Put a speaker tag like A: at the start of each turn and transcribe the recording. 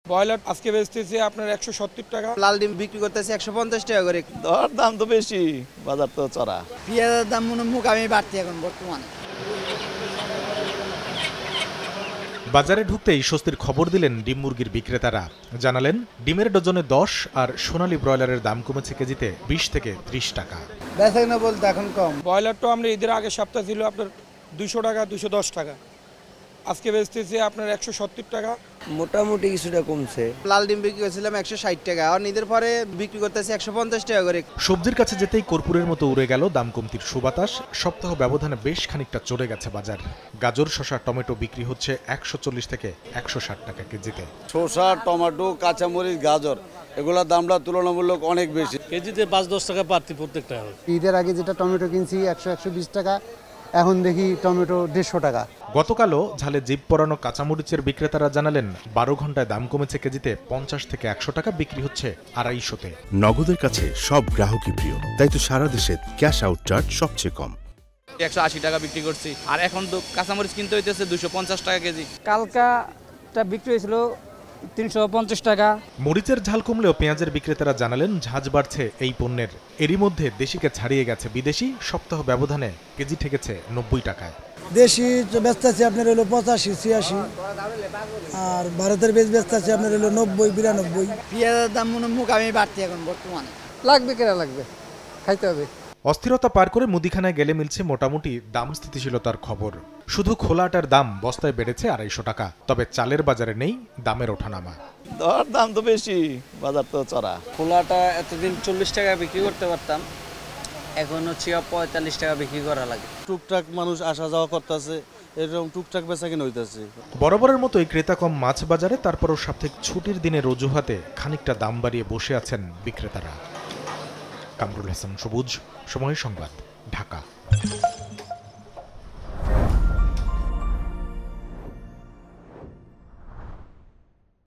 A: Broiler আজকে বেচতেছে আপনার 170 টাকা।
B: লাল ডিম বিক্রি করতেছে 150 টাকা করে।
C: দর দাম তো বেশি, বাজার তো চড়া।
B: পেঁয়াজের দাম মনে মুকামি বাড়তি এখন বর্তমানে।
D: বাজারে ঢুকতেই স্বস্তির খবর দিলেন ডিম মুরগির বিক্রেতারা। জানালেন ডিমের ডজনে 10 আর সোনালী ব্রয়লারের দাম কমেছে কেজিতে 20 থেকে 30 টাকা।
B: বেচাকেনা বলতে এখন কম।
A: ব্রয়লারটা আমরা ঈদের আগের সপ্তাহ ছিল আপনার 200 টাকা 210 টাকা, আজকে বেচতেছে আপনার 170 টাকা।
B: মোটামুটি কিছুটা কমছে। লাল ডিম বিক্রি করছিলাম 160 টাকা, আর ঈদের পরে বিক্রি করতেছে 150 টাকা করে।
D: সবজির কাছে যেতেই কর্পূরের মতো উড়ে গেল দাম কমতির সুবাতাস। সপ্তাহ ব্যবধানে বেশ খানিকটা চড়ে গেছে বাজার। গাজর, শসা, টমেটো বিক্রি হচ্ছে 140 থেকে 160 টাকা কেজিতে।
C: শসা, টমেটো, কাঁচামরিচ, গাজর এগুলোর দামটা তুলনামূলক অনেক বেশি।
E: কেজিতে 5-10 টাকা বাড়তি প্রত্যেকটা।
F: ঈদের আগে যেটা টমেটো কিনছি 100-120 টাকা, এখন দেখি টমেটো 150 টাকা।
D: গতকালও ঝালে জিভ পরানো কাঁচামরিচের বিক্রেতারা জানালেন 12 ঘন্টায় দাম কমেছে কেজিতে 50 থেকে 100 টাকা, বিক্রি হচ্ছে 250-তে।
G: নগদের কাছে সব গ্রাহকই প্রিয়, তাই তো সারা দেশে ক্যাশ আউট চার্জ সবচেয়ে কম।
H: 180 টাকা বিক্রি করছি, আর এখন তো কাঁচামরিচ কিনতে হইতেছে 250 টাকা কেজি।
I: কালকাটা বিক্রি হয়েছিল 350 টাকা।
D: মরিচের ঝাল কমলেও পেঁয়াজের বিক্রেতারা জানালেন ঝাঁজ বাড়ছে এই পণ্যের। এরই মধ্যে দেশিকে ছাড়িয়ে গেছে বিদেশি। সপ্তাহ ব্যবধানে কেজি ঠেকেছে 90 টাকায়।
F: দেশি ব্যস্ত আছে আপনার হলো 85-86, আর ভারতের বেশ ব্যস্ত আছে আপনার হলো 90-92।
B: পেঁয়াজের দাম মনে মুকামি বাড়তি এখন বর্তমানে।
I: লাগবে কেনা লাগবে, খাইতে হবে।
D: অস্থিরতা পার করে মুদিখানায় গেলে মিলছে মোটামুটি দাম স্থিতিশীলতার খবর। শুধু খোলা আটার দাম বস্তায় বেড়েছে 250 টাকা, তবে চালের বাজারে নেই দামের ওঠানামা।
C: দর দাম তো বেশি, বাজার তো চড়া।
H: খোলাটা এতদিন 40 টাকা বিক্রি করতে পারতাম, এখন হচ্ছে 45 টাকা বিক্রি করা লাগে।
E: টুকটাক মানুষ আসা যাওয়া করতেছে, এরকম টুকটাক বেচাকেনা হইতেছে।
D: বরাবরের মতোই ক্রেতা কম মাছ বাজারে। তারপরও সাপ্তাহিক ছুটির দিনের অজুহাতে খানিকটা দাম বাড়িয়ে বসে আছেন বিক্রেতারা। কামরুল হাসান সবুজ, সময় সংবাদ, ঢাকা।